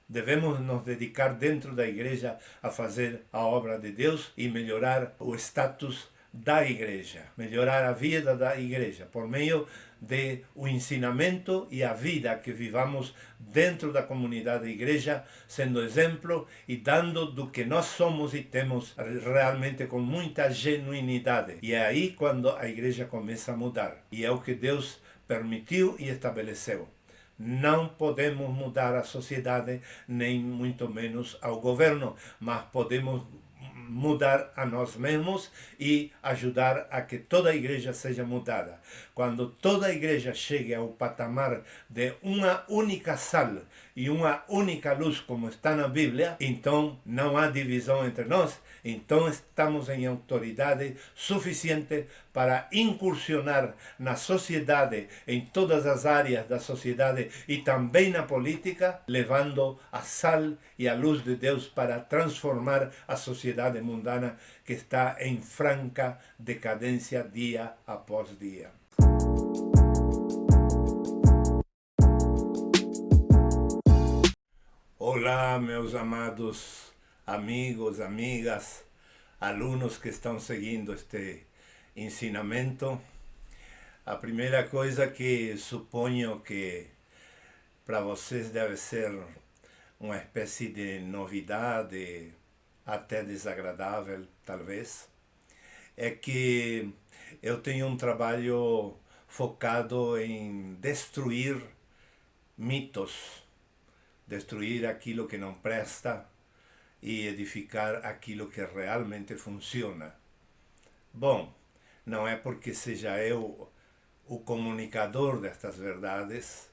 Devemos nos dedicar dentro da igreja a fazer a obra de Deus e melhorar o status da igreja, melhorar a vida da igreja, por meio de o ensinamento e a vida que vivamos dentro da comunidade da igreja, sendo exemplo e dando do que nós somos e temos realmente com muita genuinidade. E é aí quando a igreja começa a mudar. E é o que Deus permitiu e estabeleceu. Não podemos mudar a sociedade, nem muito menos ao governo, mas podemos mudar a nós mesmos e ajudar a que toda a igreja seja mudada. Quando toda a igreja chegue ao patamar de uma única sal e uma única luz, como está na Bíblia, então não há divisão entre nós, então estamos em autoridade suficiente para incursionar na sociedade, em todas as áreas da sociedade e também na política, levando a sal e a luz de Deus para transformar a sociedade mundana que está em franca decadência dia após dia. Olá, meus amados amigos, amigas, alunos que estão seguindo este ensinamento. A primeira coisa que suponho que para vocês deve ser uma espécie de novidade, até desagradável, talvez, é que eu tenho um trabalho focado em destruir mitos, destruir aquilo que não presta e edificar aquilo que realmente funciona. Bom, não é porque seja eu o comunicador destas verdades,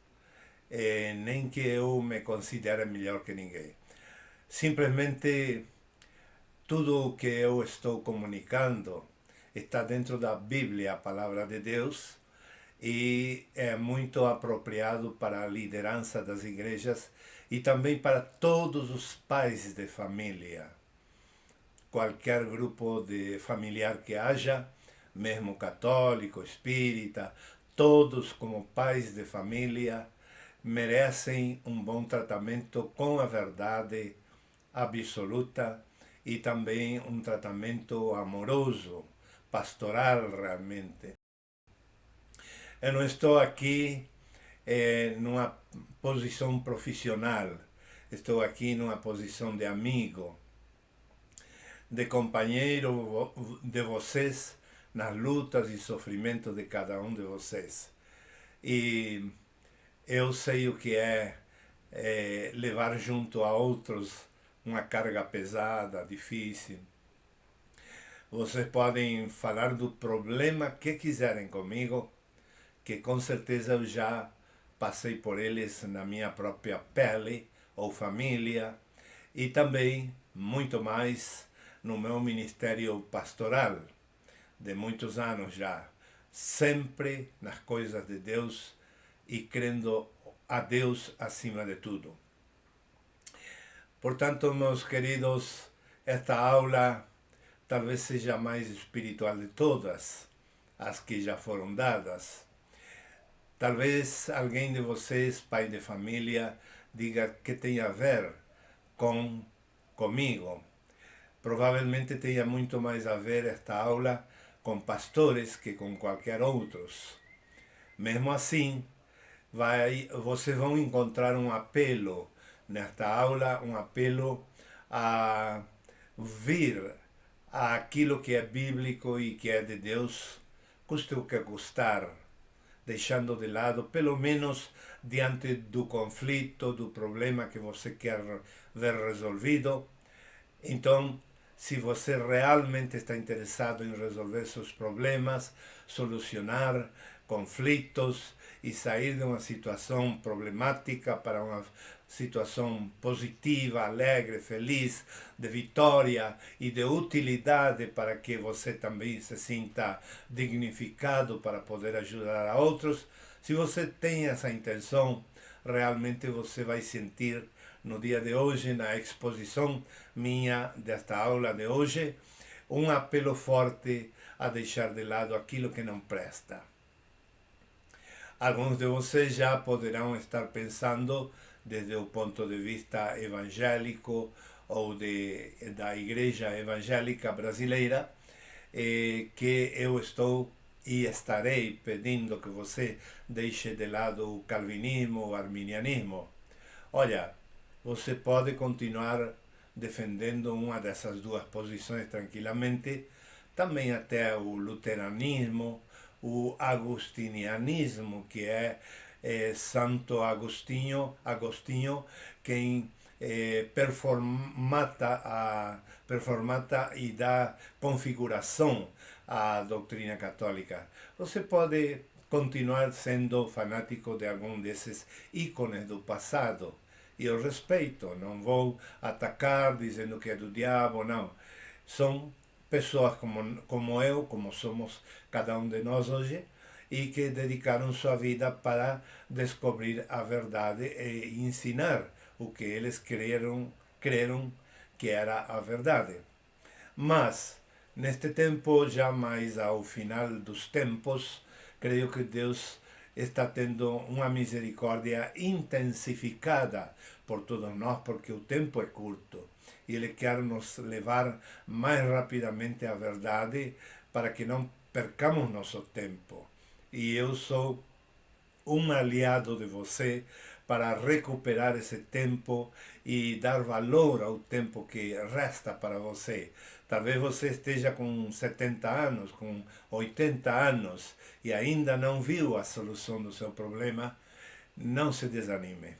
nem que eu me considere melhor que ninguém. Simplesmente tudo o que eu estou comunicando está dentro da Bíblia, a palavra de Deus, e é muito apropriado para a liderança das igrejas e também para todos os pais de família. Qualquer grupo de familiar que haja, mesmo católico, espírita, todos como pais de família merecem um bom tratamento com a verdade absoluta e também um tratamento amoroso, pastoral realmente. Eu não estou aqui numa posição profissional, estou aqui numa posição de amigo, de companheiro de vocês nas lutas e sofrimentos de cada um de vocês. E eu sei o que é levar junto a outros uma carga pesada, difícil. Vocês podem falar do problema que quiserem comigo, que com certeza eu já passei por eles na minha própria pele ou família, e também muito mais no meu ministério pastoral de muitos anos já, sempre nas coisas de Deus e crendo a Deus acima de tudo. Portanto, meus queridos, esta aula talvez seja a mais espiritual de todas as que já foram dadas. Talvez alguém de vocês, pai de família, diga que tem a ver comigo. Provavelmente tenha muito mais a ver esta aula com pastores que com qualquer outros. Mesmo assim, vocês vão encontrar um apelo nesta aula, um apelo a vir àquilo que é bíblico e que é de Deus, custe o que custar, deixando de lado, pelo menos diante do conflito, do problema que você quer ver resolvido. Então, se você realmente está interessado em resolver seus problemas, solucionar conflitos e sair de uma situação problemática para uma situação positiva, alegre, feliz, de vitória e de utilidade para que você também se sinta dignificado para poder ajudar a outros, se você tem essa intenção, realmente você vai sentir no dia de hoje, na exposição minha desta aula de hoje, um apelo forte a deixar de lado aquilo que não presta. Alguns de vocês já poderão estar pensando desde o ponto de vista evangélico ou da igreja evangélica brasileira, que eu estou e estarei pedindo que você deixe de lado o calvinismo, o arminianismo. Olha, você pode continuar defendendo uma dessas duas posições tranquilamente, também até o luteranismo, o agostinianismo, que é Santo Agostinho quem performata e dá configuração à doutrina católica. Você pode continuar sendo fanático de algum desses ícones do passado, e eu respeito, não vou atacar dizendo que é do diabo, não. São pessoas como eu, como somos cada um de nós hoje, e que dedicaram sua vida para descobrir a verdade e ensinar o que eles creram que era a verdade. Mas, neste tempo, já mais ao final dos tempos, creio que Deus está tendo uma misericórdia intensificada por todos nós, porque o tempo é curto. E Ele quer nos levar mais rapidamente à verdade para que não percamos nosso tempo. E eu sou um aliado de você para recuperar esse tempo e dar valor ao tempo que resta para você. Talvez você esteja com 70 anos, com 80 anos e ainda não viu a solução do seu problema. Não se desanime.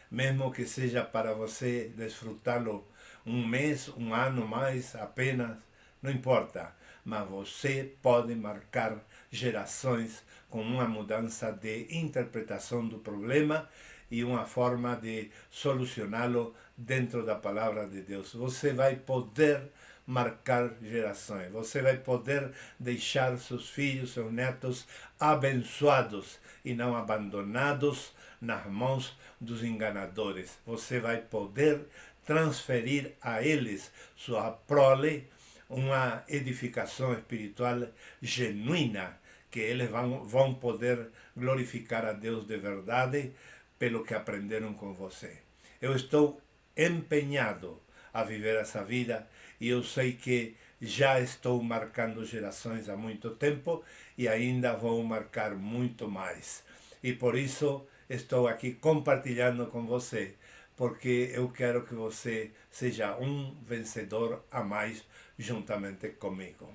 Mesmo que seja para você desfrutá-lo um mês, um ano mais apenas, não importa. Mas você pode marcar gerações com uma mudança de interpretação do problema e uma forma de solucioná-lo dentro da palavra de Deus. Você vai poder marcar gerações. Você vai poder deixar seus filhos, seus netos abençoados e não abandonados nas mãos dos enganadores. Você vai poder transferir a eles, sua prole, uma edificação espiritual genuína, que eles vão poder glorificar a Deus de verdade pelo que aprenderam com você. Eu estou empenhado a viver essa vida e eu sei que já estou marcando gerações há muito tempo e ainda vou marcar muito mais. E por isso estou aqui compartilhando com você, porque eu quero que você seja um vencedor a mais juntamente comigo.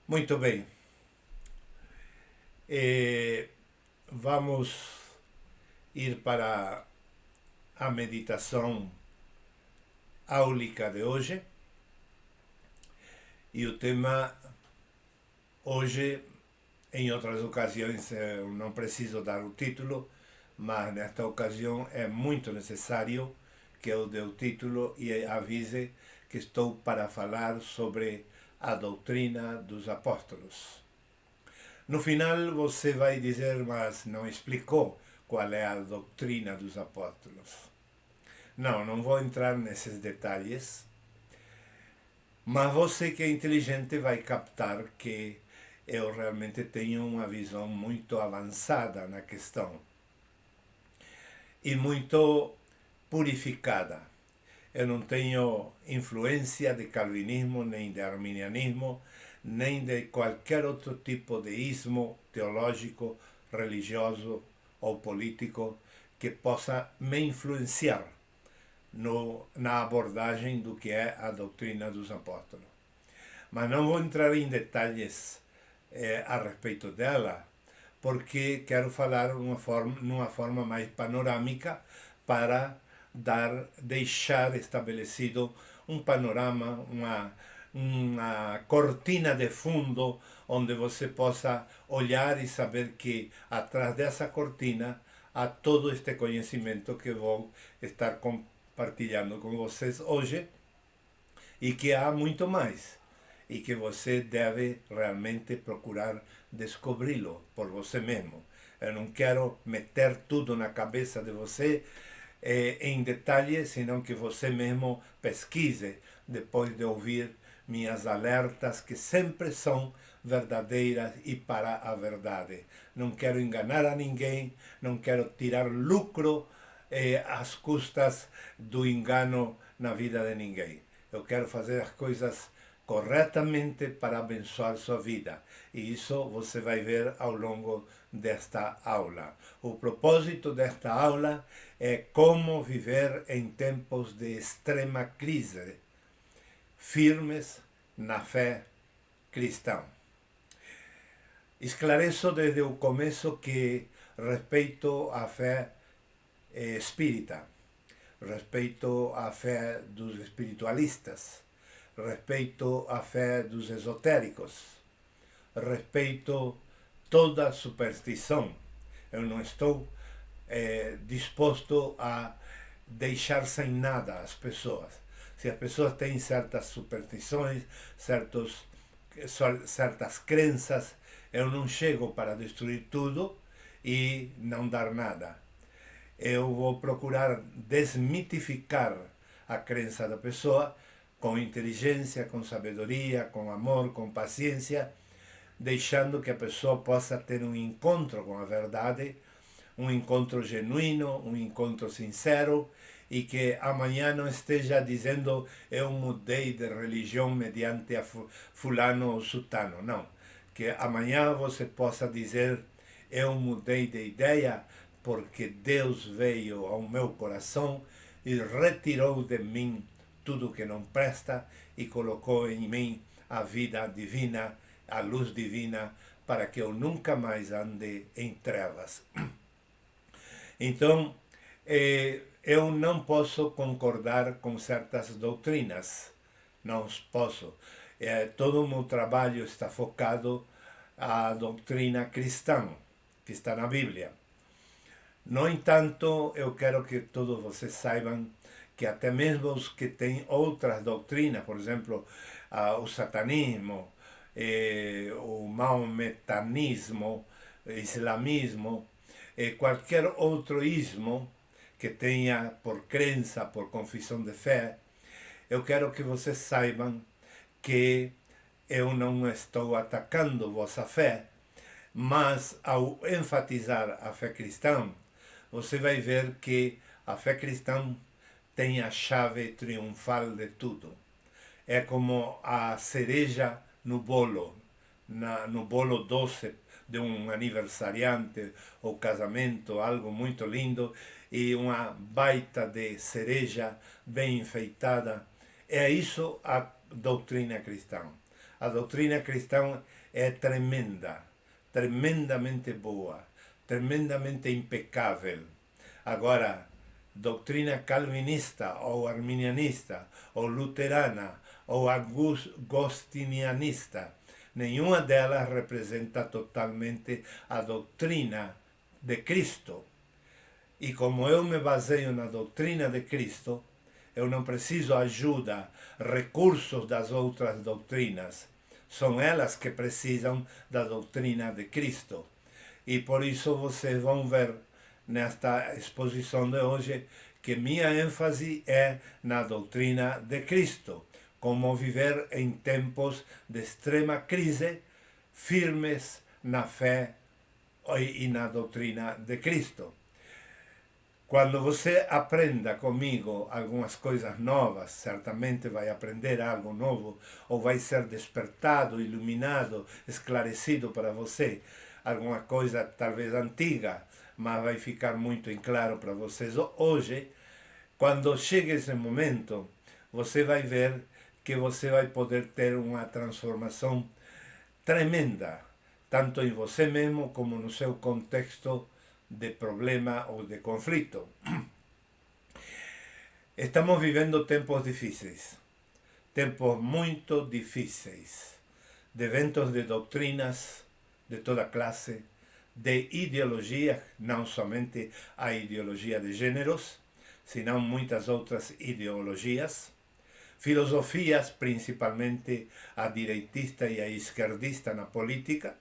Muito bem. Vamos ir para a meditação áulica de hoje. E o tema hoje, em outras ocasiões eu não preciso dar o título, mas nesta ocasião é muito necessário que eu dê o título e avise que estou para falar sobre a doutrina dos apóstolos. No final você vai dizer, mas não explicou qual é a doutrina dos apóstolos. Não vou entrar nesses detalhes, mas você que é inteligente vai captar que eu realmente tenho uma visão muito avançada na questão e muito purificada. Eu não tenho influência de calvinismo, nem de arminianismo, nem de qualquer outro tipo de ismo teológico, religioso ou político que possa me influenciar na abordagem do que é a doutrina dos apóstolos. Mas não vou entrar em detalhes a respeito dela, porque quero falar numa forma mais panorâmica para deixar estabelecido um panorama, uma cortina de fundo onde você possa olhar e saber que atrás dessa cortina há todo este conhecimento que vou estar compartilhando com vocês hoje e que há muito mais e que você deve realmente procurar descobri-lo por você mesmo. Eu não quero meter tudo na cabeça de você em detalhes, senão que você mesmo pesquise depois de ouvir minhas alertas, que sempre são verdadeiras e para a verdade. Não quero enganar a ninguém, não quero tirar lucro às custas do engano na vida de ninguém. Eu quero fazer as coisas corretamente para abençoar sua vida. E isso você vai ver ao longo desta aula. O propósito desta aula é como viver em tempos de extrema crise, firmes na fé cristã. Esclareço desde o começo que respeito à fé espírita, respeito à fé dos espiritualistas, respeito à fé dos esotéricos, respeito toda superstição. Eu não estou disposto a deixar sem nada as pessoas. Se as pessoas têm certas superstições, certas crenças, eu não chego para destruir tudo e não dar nada. Eu vou procurar desmitificar a crença da pessoa com inteligência, com sabedoria, com amor, com paciência, deixando que a pessoa possa ter um encontro com a verdade, um encontro genuíno, um encontro sincero, e que amanhã não esteja dizendo eu mudei de religião mediante a fulano ou sultano. Não. Que amanhã você possa dizer eu mudei de ideia porque Deus veio ao meu coração e retirou de mim tudo que não presta e colocou em mim a vida divina, a luz divina, para que eu nunca mais ande em trevas. Então, eu não posso concordar com certas doutrinas, não posso. Todo o meu trabalho está focado à doutrina cristã, que está na Bíblia. No entanto, eu quero que todos vocês saibam que até mesmo os que têm outras doutrinas, por exemplo, o satanismo, o maometanismo, o islamismo, qualquer outro ismo que tenha por crença, por confissão de fé, eu quero que vocês saibam que eu não estou atacando vossa fé, mas ao enfatizar a fé cristã, você vai ver que a fé cristã tem a chave triunfal de tudo. É como a cereja no bolo, no bolo doce de um aniversariante ou casamento, algo muito lindo, e uma baita de cereja bem enfeitada. É isso a doutrina cristã. A doutrina cristã é tremenda, tremendamente boa, tremendamente impecável. Agora, doutrina calvinista ou arminianista ou luterana ou agostinianista, nenhuma delas representa totalmente a doutrina de Cristo. E como eu me baseio na doutrina de Cristo, eu não preciso ajuda, recursos das outras doutrinas. São elas que precisam da doutrina de Cristo. E por isso vocês vão ver nesta exposição de hoje que minha ênfase é na doutrina de Cristo. Como viver em tempos de extrema crise, firmes na fé e na doutrina de Cristo. Quando você aprenda comigo algumas coisas novas, certamente vai aprender algo novo, ou vai ser despertado, iluminado, esclarecido para você. Alguma coisa talvez antiga, mas vai ficar muito em claro para vocês hoje. Quando chegue esse momento, você vai ver que você vai poder ter uma transformação tremenda, tanto em você mesmo como no seu contexto de problema ou de conflito. Estamos vivendo tempos difíceis, tempos muito difíceis, de eventos de doutrinas de toda classe, de ideologias, não somente a ideologia de gêneros, senão muitas outras ideologias, filosofias, principalmente a direitista e a esquerdista na política,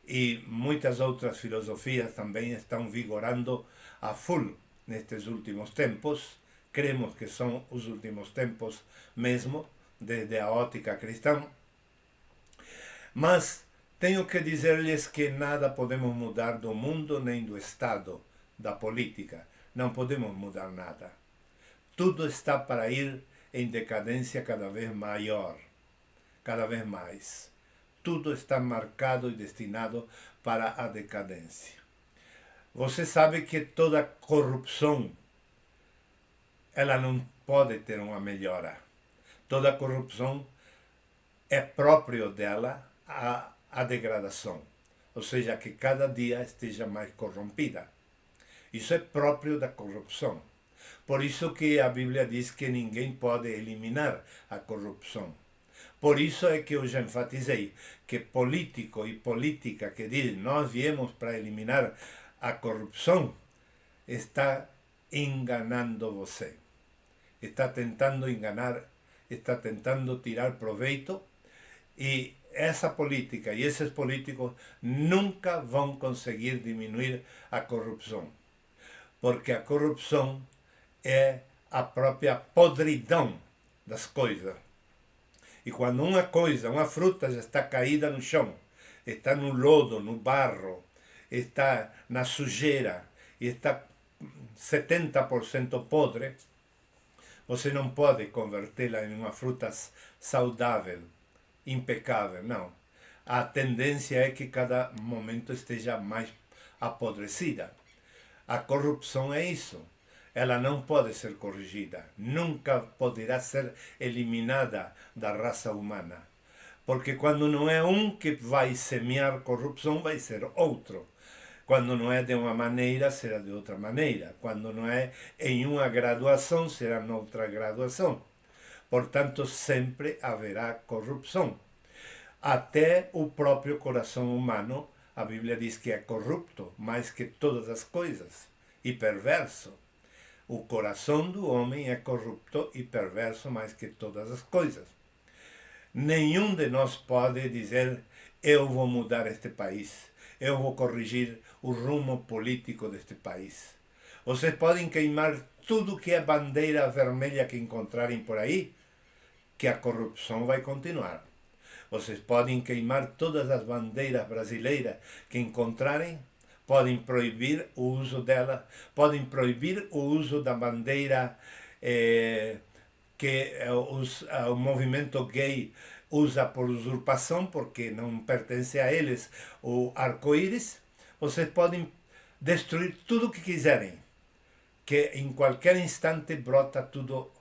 e muitas outras filosofias também estão vigorando a full nestes últimos tempos. Cremos que são os últimos tempos mesmo, desde a ótica cristã. Mas tenho que dizer-lhes que nada podemos mudar do mundo nem do Estado, da política. Não podemos mudar nada. Tudo está para ir em decadência cada vez maior, cada vez mais. Tudo está marcado e destinado para a decadência. Você sabe que toda corrupção, ela não pode ter uma melhora. Toda corrupção é próprio dela a degradação. Ou seja, que cada dia esteja mais corrompida. Isso é próprio da corrupção. Por isso que a Bíblia diz que ninguém pode eliminar a corrupção. Por isso é que eu já enfatizei que político e política que diz nós viemos para eliminar a corrupção, está enganando você. Está tentando enganar, está tentando tirar proveito, e essa política e esses políticos nunca vão conseguir diminuir a corrupção. Porque a corrupção é a própria podridão das coisas. E quando uma coisa, uma fruta já está caída no chão, está no lodo, no barro, está na sujeira e está 70% podre, você não pode convertê-la em uma fruta saudável, impecável, não. A tendência é que cada momento esteja mais apodrecida. A corrupção é isso. Ela não pode ser corrigida, nunca poderá ser eliminada da raça humana. Porque quando não é um que vai semear corrupção, vai ser outro. Quando não é de uma maneira, será de outra maneira. Quando não é em uma graduação, será em outra graduação. Portanto, sempre haverá corrupção. Até o próprio coração humano, a Bíblia diz que é corrupto, mais que todas as coisas, e perverso. O coração do homem é corrupto e perverso mais que todas as coisas. Nenhum de nós pode dizer, eu vou mudar este país, eu vou corrigir o rumo político deste país. Vocês podem queimar tudo que é bandeira vermelha que encontrarem por aí, que a corrupção vai continuar. Vocês podem queimar todas as bandeiras brasileiras que encontrarem, podem proibir o uso dela, podem proibir o uso da bandeira que o movimento gay usa por usurpação, porque não pertence a eles o arco-íris. Vocês podem destruir tudo o que quiserem, que em qualquer instante brota tudo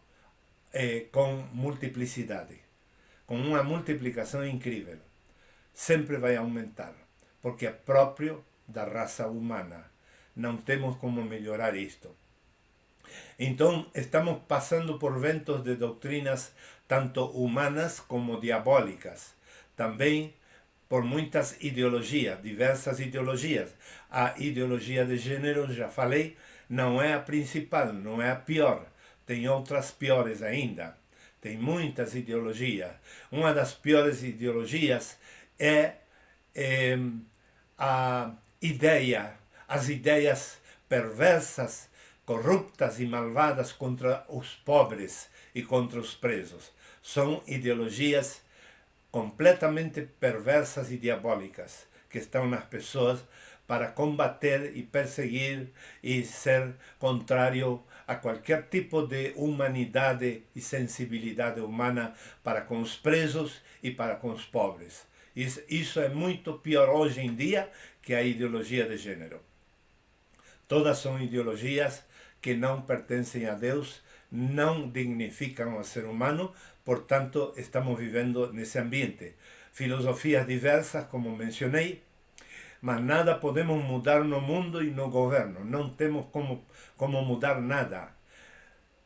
com multiplicidade, com uma multiplicação incrível. Sempre vai aumentar, porque é próprio da raça humana. Não temos como melhorar isto. Então, estamos passando por ventos de doutrinas tanto humanas como diabólicas. Também por muitas ideologias, diversas ideologias. A ideologia de gênero, já falei, não é a principal, não é a pior. Tem outras piores ainda. Tem muitas ideologias. Uma das piores ideologias é as ideias perversas, corruptas e malvadas contra os pobres e contra os presos. São ideologias completamente perversas e diabólicas que estão nas pessoas para combater e perseguir e ser contrário a qualquer tipo de humanidade e sensibilidade humana para com os presos e para com os pobres. Isso é muito pior hoje em dia que a ideologia de gênero. Todas são ideologias que não pertencem a Deus, não dignificam o ser humano, portanto, estamos vivendo nesse ambiente. Filosofias diversas, como mencionei, mas nada podemos mudar no mundo e no governo. Não temos como mudar nada.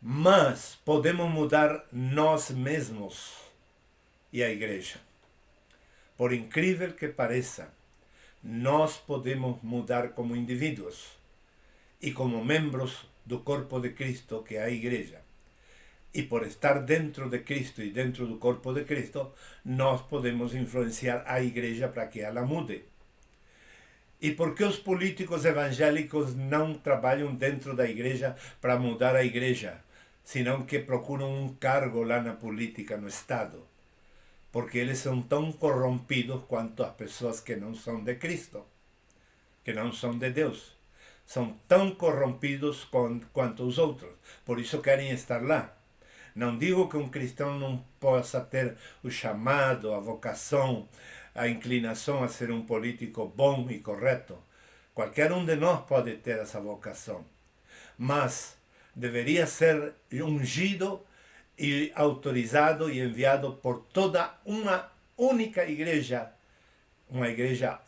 Mas podemos mudar nós mesmos e a igreja. Por incrível que pareça, nós podemos mudar como indivíduos e como membros do corpo de Cristo, que é a igreja. E por estar dentro de Cristo e dentro do corpo de Cristo, nós podemos influenciar a igreja para que ela mude. E por que os políticos evangélicos não trabalham dentro da igreja para mudar a igreja, senão que procuram um cargo lá na política, no Estado? porque eles são tão corrompidos quanto as pessoas que não são de Cristo, que não são de Deus. São tão corrompidos quanto os outros. Por isso querem estar lá. Não digo que um cristão não possa ter o chamado, a vocação, a inclinação a ser um político bom e correto. Qualquer um de nós pode ter essa vocação. Mas deveria ser ungido e autorizado e enviado por toda uma única igreja, uma igreja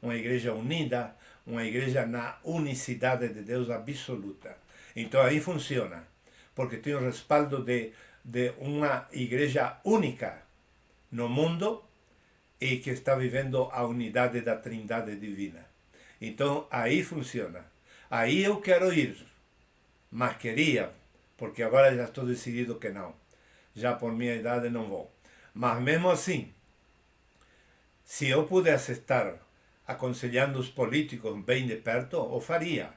uma igreja unida, uma igreja na unicidade de Deus absoluta. Então aí funciona, porque tem o respaldo de uma igreja única no mundo e que está vivendo a unidade da Trindade Divina. Então aí funciona. Aí eu quero ir, mas queria, porque agora já estou decidido que não. Já por minha idade não vou. Mas mesmo assim, se eu pudesse estar aconselhando os políticos bem de perto, o faria,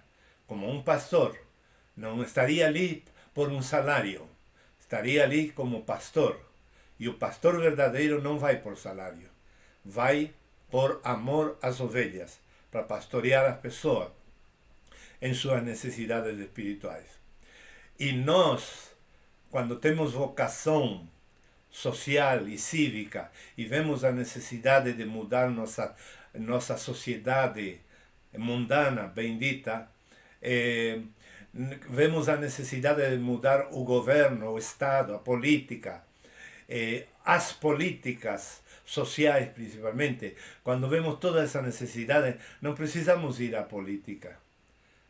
como um pastor. Não estaria ali por um salário, estaria ali como pastor. E o pastor verdadeiro não vai por salário, vai por amor às ovelhas, para pastorear as pessoas em suas necessidades espirituais. E nós, quando temos vocação social e cívica e vemos a necessidade de mudar nossa sociedade mundana, bendita, vemos a necessidade de mudar o governo, o Estado, a política, as políticas sociais principalmente. Quando vemos toda essa necessidade, não precisamos ir à política.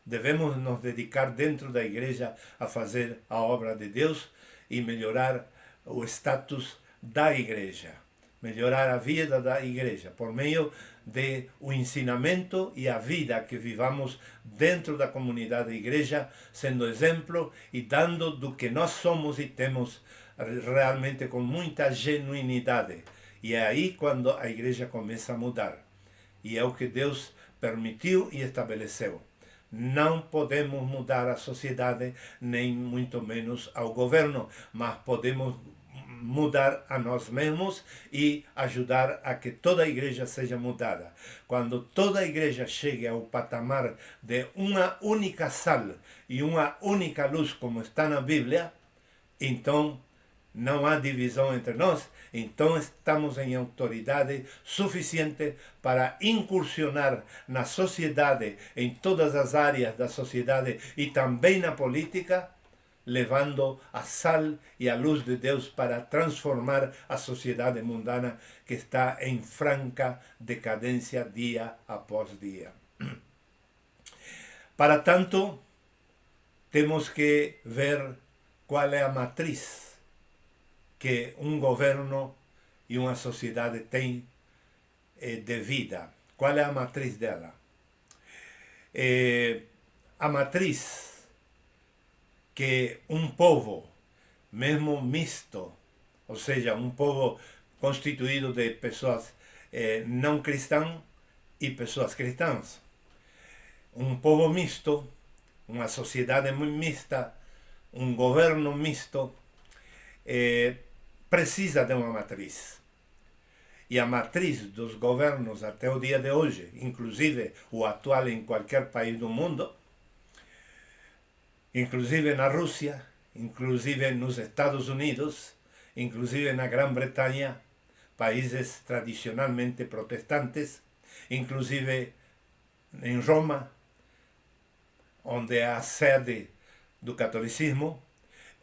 Devemos nos dedicar dentro da igreja a fazer a obra de Deus e melhorar o status da igreja, melhorar a vida da igreja, por meio de o ensinamento e a vida que vivamos dentro da comunidade da igreja, sendo exemplo e dando do que nós somos e temos realmente com muita genuinidade. E é aí quando a igreja começa a mudar. E é o que Deus permitiu e estabeleceu. Não podemos mudar a sociedade, nem muito menos ao governo, mas podemos mudar a nós mesmos e ajudar a que toda a igreja seja mudada. Quando toda a igreja chegue ao patamar de uma única sal e uma única luz, como está na Bíblia, então não há divisão entre nós, então estamos em autoridade suficiente para incursionar na sociedade, em todas as áreas da sociedade e também na política, levando a sal e a luz de Deus para transformar a sociedade mundana que está em franca decadência dia após dia. Para tanto, temos que ver qual é a matriz que um governo e uma sociedade têm de vida. Qual é a matriz dela? A matriz que um povo, mesmo misto, ou seja, um povo constituído de pessoas não cristãs e pessoas cristãs. Um povo misto, uma sociedade muito mista, um governo misto, precisa de uma matriz. E a matriz dos governos até o dia de hoje, inclusive o atual em qualquer país do mundo, inclusive na Rússia, inclusive nos Estados Unidos, inclusive na Grã-Bretanha, países tradicionalmente protestantes, inclusive em Roma, onde é a sede do catolicismo,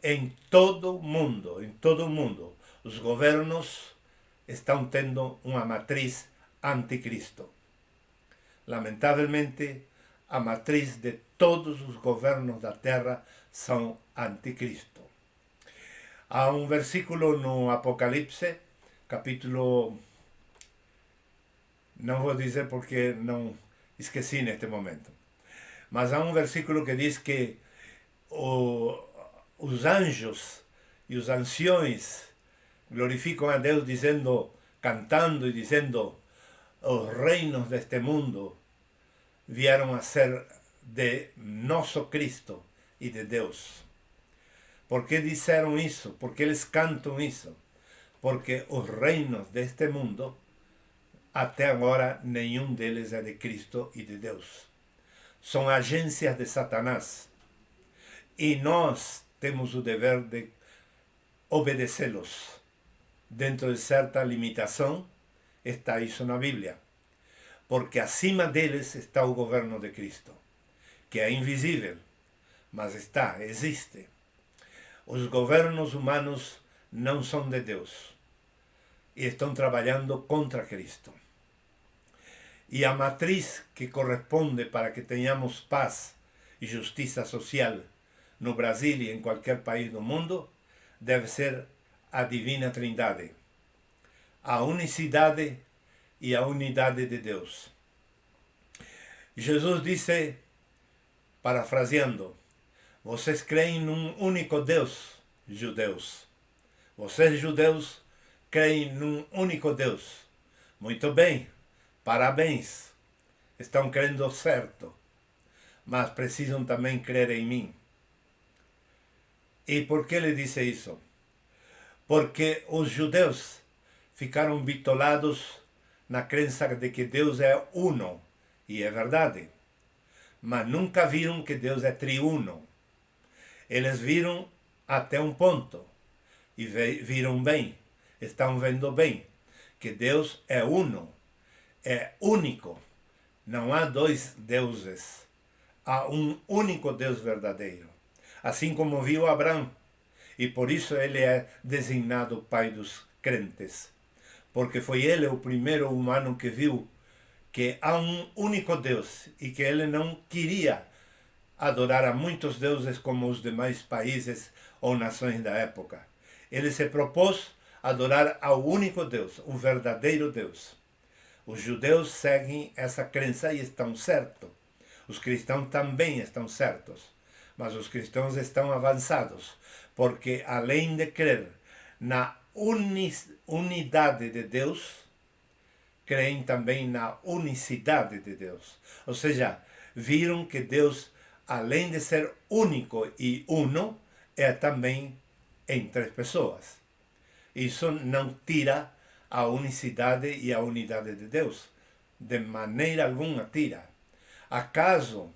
em todo o mundo, os governos estão tendo uma matriz anticristo. Lamentavelmente, a matriz de todos os governos da terra são anticristo. Há um versículo no Apocalipse, capítulo... Não vou dizer porque não esqueci neste momento. Mas há um versículo que diz que os anjos e os anciões glorificam a Deus cantando e dizendo: os reinos deste mundo vieram a ser de nosso Cristo e de Deus. Por que disseram isso? Por que eles cantam isso? porque os reinos deste mundo, até agora, nenhum deles é de Cristo e de Deus. São agências de Satanás. E nós temos o dever de obedecê-los. Dentro de certa limitação, está isso na Bíblia. Porque acima deles está o governo de Cristo, que é invisível, mas está, existe. Os governos humanos não são de Deus e estão trabalhando contra Cristo. E a matriz que corresponde para que tenhamos paz e justiça social no Brasil e em qualquer país do mundo deve ser a Divina Trindade, a unicidade e a unidade de Deus. Jesus disse, parafraseando, vocês creem num único Deus, judeus. Vocês, judeus, creem num único Deus. Muito bem, parabéns, estão crendo certo, mas precisam também crer em mim. E por que ele disse isso? Porque os judeus ficaram bitolados na crença de que Deus é uno, e é verdade, mas nunca viram que Deus é triuno. Eles viram até um ponto, e viram bem, estão vendo bem, que Deus é uno, é único. Não há dois deuses, há um único Deus verdadeiro. Assim como viu Abraão, e por isso ele é designado pai dos crentes, porque foi ele o primeiro humano que viu que há um único Deus e que ele não queria adorar a muitos deuses como os demais países ou nações da época. Ele se propôs adorar ao único Deus, o verdadeiro Deus. Os judeus seguem essa crença e estão certos. Os cristãos também estão certos. Mas os cristãos estão avançados, porque além de crer na unidade de Deus, creem também na unicidade de Deus. Ou seja, viram que Deus, além de ser único e uno, é também em três pessoas. Isso não tira a unicidade e a unidade de Deus. De maneira alguma tira. Acaso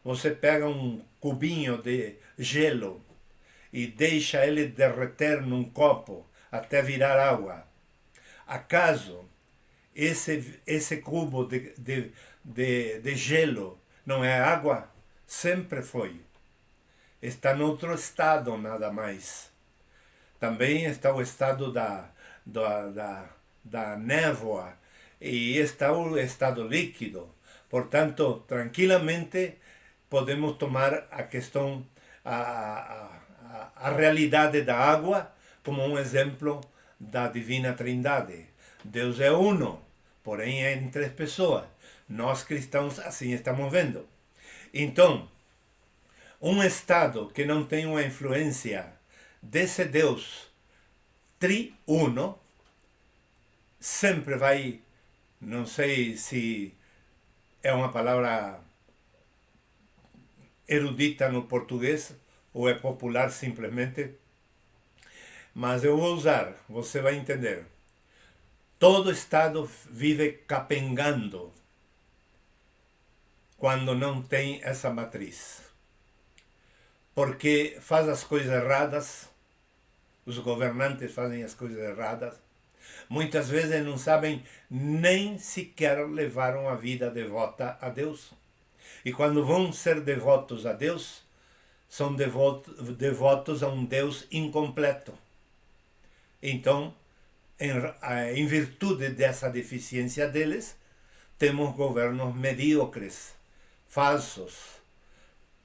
você pega um cubinho de gelo e deixa ele derreter num copo até virar água? Acaso esse cubo de gelo não é água? Sempre foi. Está em outro estado, nada mais. Também está o estado da névoa e está o estado líquido. Portanto, tranquilamente podemos tomar a questão, a realidade da água como um exemplo da Divina Trindade. Deus é uno, porém é em três pessoas. Nós cristãos assim estamos vendo. Então, um estado que não tem uma influência desse Deus triuno sempre vai, não sei se é uma palavra erudita no português ou é popular simplesmente, mas eu vou usar, você vai entender. Todo estado vive capengando quando não tem essa matriz. Porque faz as coisas erradas, os governantes fazem as coisas erradas, muitas vezes não sabem nem sequer levar uma vida devota a Deus. E quando vão ser devotos a Deus, são devotos a um Deus incompleto. Então, em virtude dessa deficiência deles, temos governos medíocres, falsos,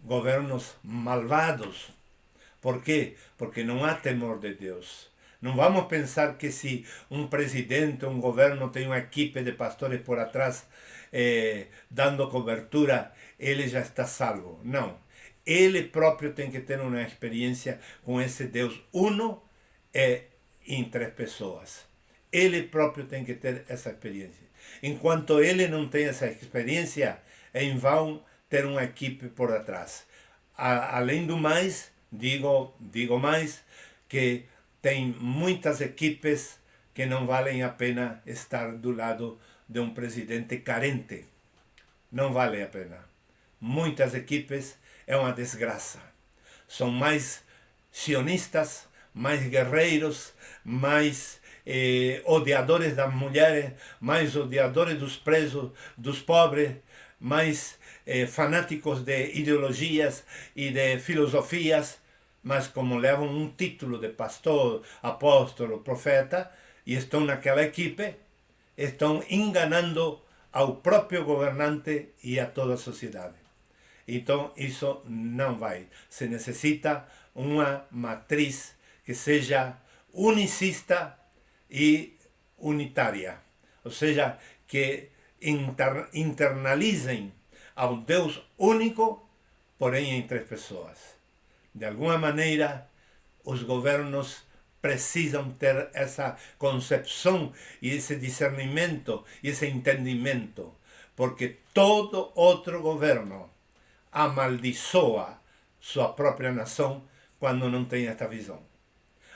governos malvados. Por quê? Porque não há temor de Deus. Não vamos pensar que se um presidente, um governo tem uma equipe de pastores por atrás dando cobertura, ele já está salvo. Não. Ele próprio tem que ter uma experiência com esse Deus uno em três pessoas. Ele próprio tem que ter essa experiência. Enquanto ele não tem essa experiência, é em vão ter uma equipe por atrás. Além do mais, digo mais, que tem muitas equipes que não valem a pena estar do lado de um presidente carente. Não vale a pena. Muitas equipes é uma desgraça. São mais sionistas, mais guerreiros, mais odiadores das mulheres, mais odiadores dos presos, dos pobres, mais fanáticos de ideologias e de filosofias, mas como levam um título de pastor, apóstolo, profeta, e estão naquela equipe, estão enganando ao próprio governante e a toda a sociedade. Então isso não vai. Se necessita uma matriz que seja unicista e unitária, ou seja, que internalizem ao Deus único, porém em três pessoas. De alguma maneira, os governos precisam ter essa concepção e esse discernimento e esse entendimento, porque todo outro governo amaldiçoa sua própria nação quando não tem esta visão.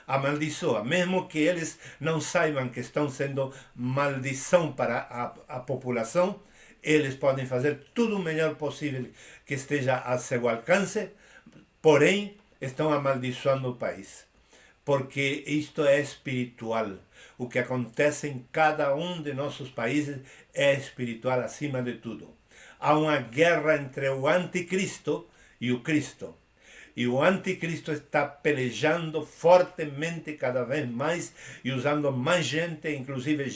Amaldiçoa, mesmo que eles não saibam que estão sendo maldição para a população, eles podem fazer tudo o melhor possível que esteja a seu alcance, porém estão amaldiçoando o país. Porque isto é espiritual. O que acontece em cada um de nossos países é espiritual acima de tudo. Há uma guerra entre o anticristo e o Cristo. E o anticristo está pelejando fortemente cada vez mais e usando mais gente, inclusive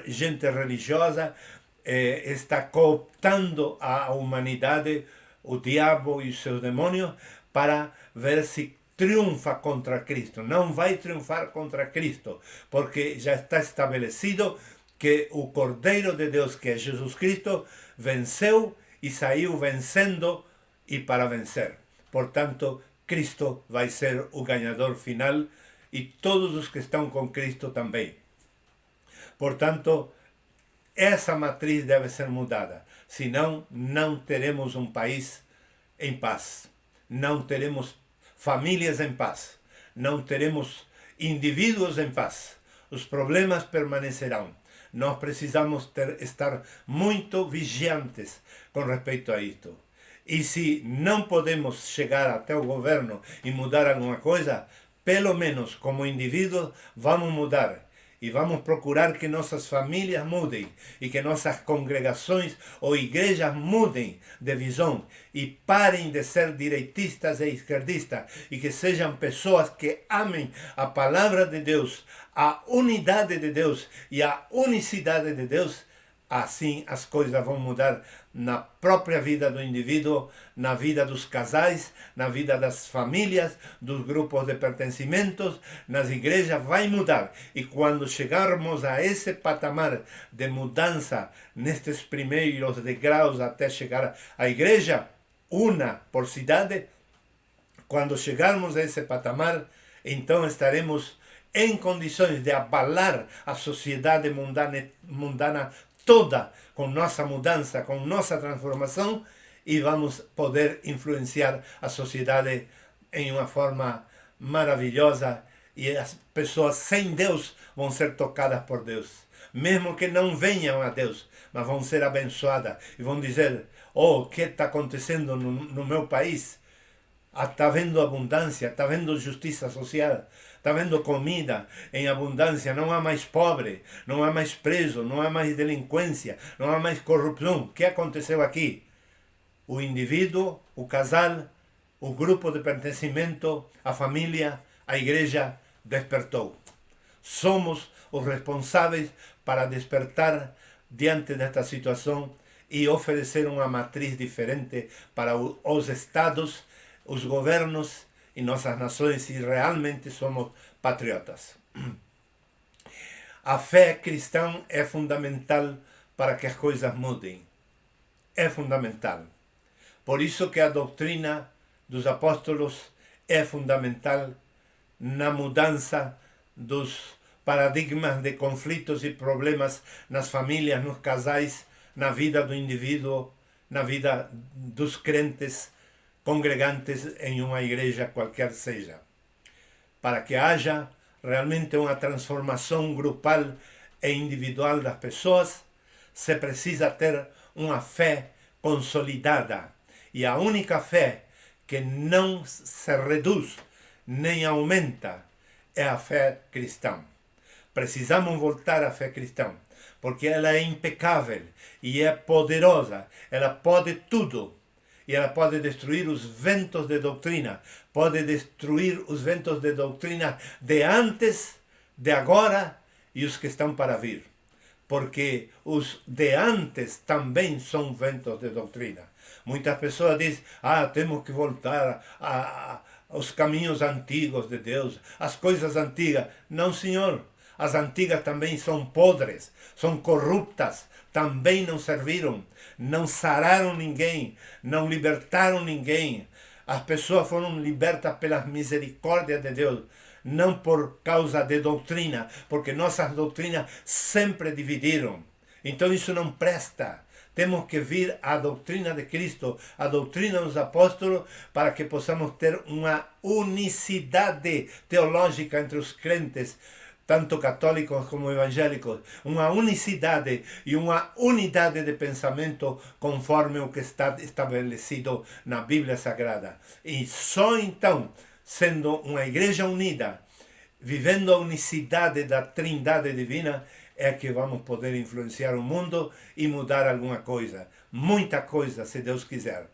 gente religiosa, está cooptando a humanidade, o diabo e os seus demônios, para ver se triunfa contra Cristo. Não vai triunfar contra Cristo, porque já está estabelecido que o Cordeiro de Deus, que é Jesus Cristo, venceu e saiu vencendo e para vencer. Portanto, Cristo vai ser o ganhador final e todos os que estão com Cristo também. Portanto, essa matriz deve ser mudada. Senão, não teremos um país em paz. Não teremos famílias em paz. Não teremos indivíduos em paz. Os problemas permanecerão. Nós precisamos estar muito vigilantes com respeito a isto. E se não podemos chegar até o governo e mudar alguma coisa, pelo menos como indivíduos vamos mudar. E vamos procurar que nossas famílias mudem e que nossas congregações ou igrejas mudem de visão e parem de ser direitistas e esquerdistas e que sejam pessoas que amem a palavra de Deus, a unidade de Deus e a unicidade de Deus. Assim as coisas vão mudar na própria vida do indivíduo, na vida dos casais, na vida das famílias, dos grupos de pertencimentos, nas igrejas, vai mudar. E quando chegarmos a esse patamar de mudança, nestes primeiros degraus até chegar à igreja, uma por cidade, quando chegarmos a esse patamar, então estaremos em condições de abalar a sociedade mundana toda com nossa mudança, com nossa transformação, e vamos poder influenciar a sociedade em uma forma maravilhosa, e as pessoas sem Deus vão ser tocadas por Deus. Mesmo que não venham a Deus, mas vão ser abençoadas e vão dizer: oh, o que está acontecendo no meu país? Está havendo abundância, está havendo justiça social, está havendo comida em abundância, não há mais pobre, não há mais preso, não há mais delinquência, não há mais corrupção. O que aconteceu aqui? O indivíduo, o casal, o grupo de pertencimento, a família, a igreja despertou. Somos os responsáveis para despertar diante desta situação e oferecer uma matriz diferente para os estados, os governos e nossas nações, se realmente somos patriotas. A fé cristã é fundamental para que as coisas mudem. É fundamental. Por isso que a doutrina dos apóstolos é fundamental na mudança dos paradigmas de conflitos e problemas nas famílias, nos casais, na vida do indivíduo, na vida dos crentes congregantes em uma igreja qualquer seja, para que haja realmente uma transformação grupal e individual das pessoas, se precisa ter uma fé consolidada. E a única fé que não se reduz nem aumenta é a fé cristã. Precisamos voltar à fé cristã, porque ela é impecável e é poderosa. Ela pode tudo. E ela pode destruir os ventos de doutrina. Pode destruir os ventos de doutrina de antes, de agora e os que estão para vir. Porque os de antes também são ventos de doutrina. Muitas pessoas dizem, temos que voltar aos caminhos antigos de Deus, as coisas antigas. Não, senhor. As antigas também são podres, são corruptas, também não serviram, não sararam ninguém, não libertaram ninguém. As pessoas foram libertas pelas misericórdias de Deus, não por causa de doutrina, porque nossas doutrinas sempre dividiram. Então isso não presta. Temos que vir à doutrina de Cristo, à doutrina dos apóstolos, para que possamos ter uma unicidade teológica entre os crentes, tanto católicos como evangélicos, uma unicidade e uma unidade de pensamento conforme o que está estabelecido na Bíblia Sagrada. E só então, sendo uma igreja unida, vivendo a unicidade da Trindade Divina, é que vamos poder influenciar o mundo e mudar alguma coisa. Muita coisa, se Deus quiser.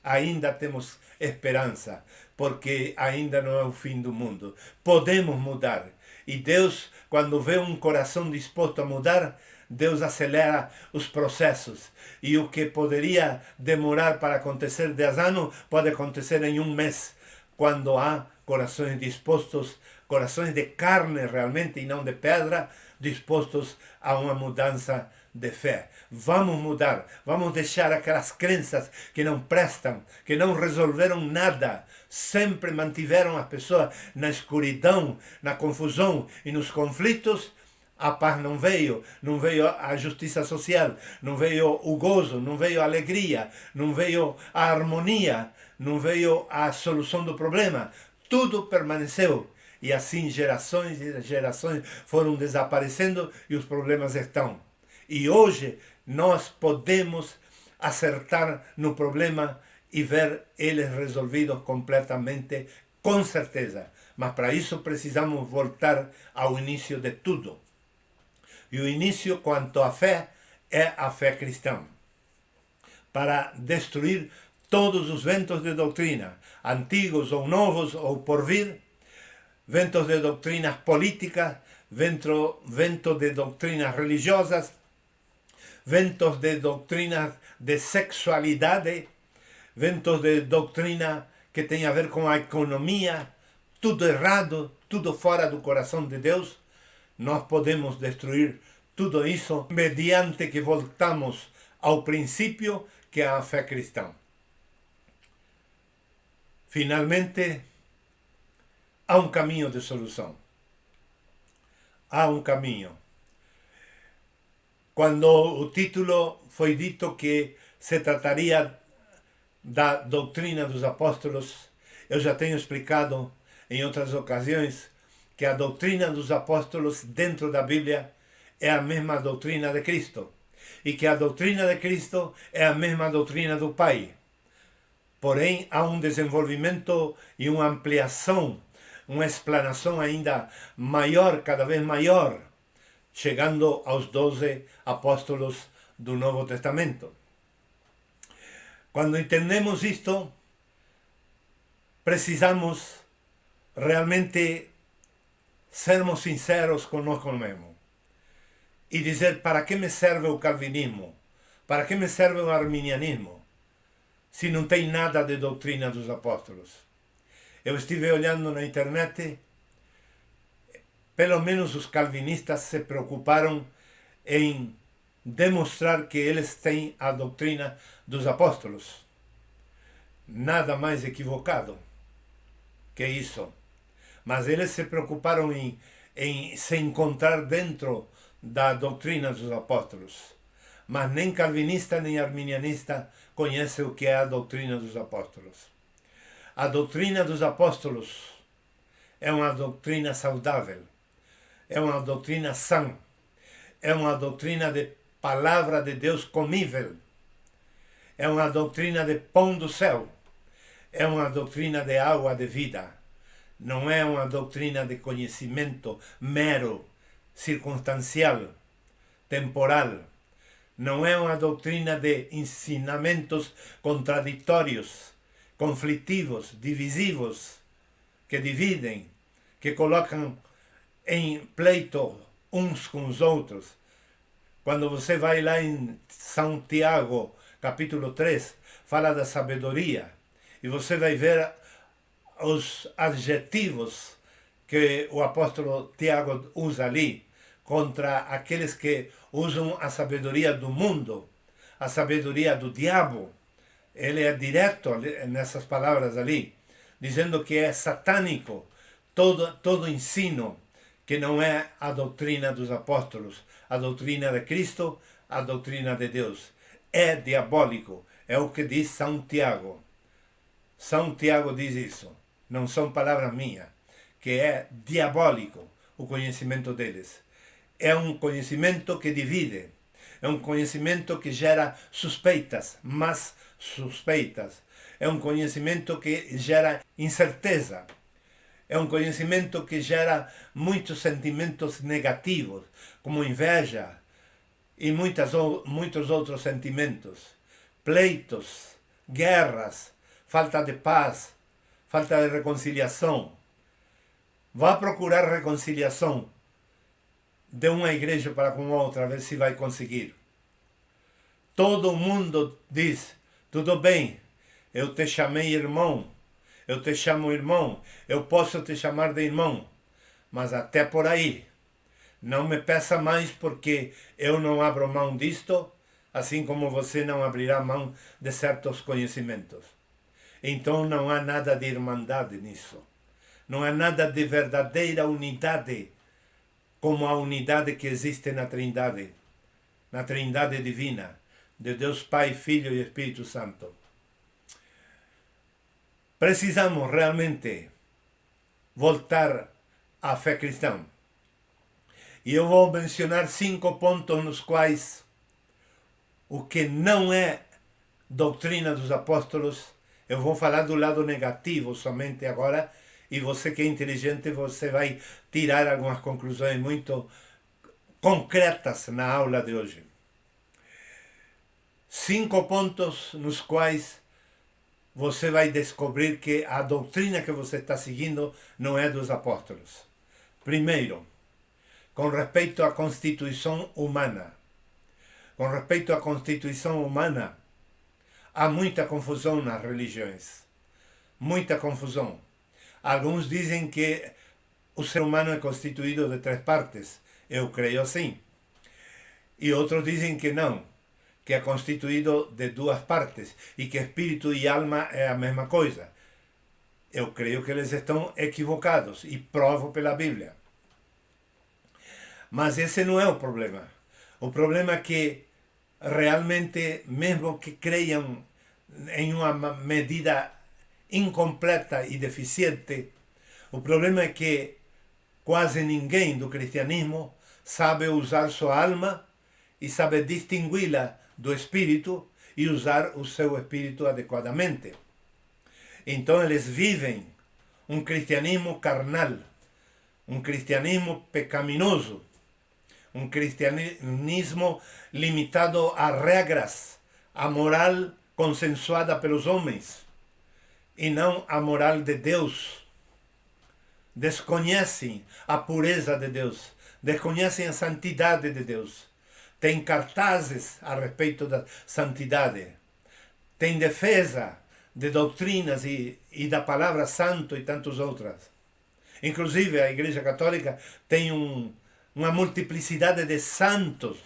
Ainda temos esperança, porque ainda não é o fim do mundo. Podemos mudar. E Deus, quando vê um coração disposto a mudar, Deus acelera os processos. E o que poderia demorar para acontecer 10 anos, pode acontecer em um mês, quando há corações dispostos, corações de carne realmente e não de pedra, dispostos a uma mudança de fé. Vamos mudar, vamos deixar aquelas crenças que não prestam, que não resolveram nada, sempre mantiveram as pessoas na escuridão, na confusão e nos conflitos. A paz não veio a justiça social, não veio o gozo, não veio a alegria, não veio a harmonia, não veio a solução do problema. Tudo permaneceu. E assim gerações e gerações foram desaparecendo e os problemas estão. E hoje nós podemos acertar no problema e ver eles resolvidos completamente, com certeza. Mas para isso precisamos voltar ao início de tudo. E o início quanto à fé é a fé cristã. Para destruir todos os ventos de doutrina, antigos ou novos ou por vir, ventos de doutrinas políticas, ventos de doutrinas religiosas, ventos de doutrinas de sexualidade, ventos de doutrina que tem a ver com a economia, tudo errado, tudo fora do coração de Deus. Nós podemos destruir tudo isso mediante que voltamos ao princípio que é a fé cristã. Finalmente, há um caminho de solução. Há um caminho. Quando o título foi dito que se trataria da doutrina dos apóstolos, eu já tenho explicado em outras ocasiões que a doutrina dos apóstolos dentro da Bíblia é a mesma doutrina de Cristo e que a doutrina de Cristo é a mesma doutrina do Pai. Porém, há um desenvolvimento e uma ampliação, uma explanação ainda maior, cada vez maior, chegando aos 12 apóstolos do Novo Testamento. Quando entendemos isto, precisamos realmente sermos sinceros conosco mesmos e dizer: para que me serve o calvinismo? Para que me serve o arminianismo? Se não tem nada de doutrina dos apóstolos. Eu estive olhando na internet, pelo menos os calvinistas se preocuparam em demonstrar que eles têm a doutrina dos apóstolos. Nada mais equivocado que isso. Mas eles se preocuparam em se encontrar dentro da doutrina dos apóstolos. Mas nem calvinista nem arminianista conhece o que é a doutrina dos apóstolos. A doutrina dos apóstolos é uma doutrina saudável. é uma doutrina sã, é uma doutrina de palavra de Deus comível, é uma doutrina de pão do céu, é uma doutrina de água de vida, não é uma doutrina de conhecimento mero, circunstancial, temporal, não é uma doutrina de ensinamentos contraditórios, conflitivos, divisivos, que dividem, que colocam em pleito uns com os outros. Quando você vai lá em São Tiago, capítulo 3, fala da sabedoria, e você vai ver os adjetivos que o apóstolo Tiago usa ali contra aqueles que usam a sabedoria do mundo, a sabedoria do diabo. Ele é direto nessas palavras ali, dizendo que é satânico todo ensino que não é a doutrina dos apóstolos, a doutrina de Cristo, a doutrina de Deus. É diabólico, é o que diz São Tiago. São Tiago diz isso, não são palavras minhas, que é diabólico o conhecimento deles. É um conhecimento que divide, é um conhecimento que gera suspeitas, mas suspeitas. É um conhecimento que gera incerteza. É um conhecimento que gera muitos sentimentos negativos, como inveja e muitos outros sentimentos. Pleitos, guerras, falta de paz, falta de reconciliação. Vá procurar reconciliação de uma igreja para com outra, a ver se vai conseguir. Todo mundo diz, tudo bem, eu te chamei irmão, eu te chamo irmão, eu posso te chamar de irmão, mas até por aí. Não me peça mais porque eu não abro mão disto, assim como você não abrirá mão de certos conhecimentos. Então não há nada de irmandade nisso. Não há nada de verdadeira unidade, como a unidade que existe na Trindade divina, de Deus Pai, Filho e Espírito Santo. Precisamos realmente voltar à fé cristã. E eu vou mencionar 5 pontos nos quais o que não é doutrina dos apóstolos, eu vou falar do lado negativo somente agora, e você que é inteligente, você vai tirar algumas conclusões muito concretas na aula de hoje. 5 pontos nos quais você vai descobrir que a doutrina que você está seguindo não é dos apóstolos. Primeiro, com respeito à constituição humana. Com respeito à constituição humana, há muita confusão nas religiões. Muita confusão. Alguns dizem que o ser humano é constituído de 3 partes. Eu creio assim. E outros dizem que não, que é constituído de 2 partes e que espírito e alma é a mesma coisa. Eu creio que eles estão equivocados e provo pela Bíblia. Mas esse não é o problema. O problema é que realmente, mesmo que creiam em uma medida incompleta e deficiente, o problema é que quase ninguém do cristianismo sabe usar sua alma e sabe distingui-la do espírito e usar o seu espírito adequadamente. Então eles vivem um cristianismo carnal, um cristianismo pecaminoso, um cristianismo limitado a regras, a moral consensuada pelos homens, e não a moral de Deus. Desconhecem a pureza de Deus, desconhecem a santidade de Deus. Tem cartazes a respeito da santidade, tem defesa de doutrinas e da palavra santo e tantas outras. Inclusive a Igreja Católica tem uma multiplicidade de santos,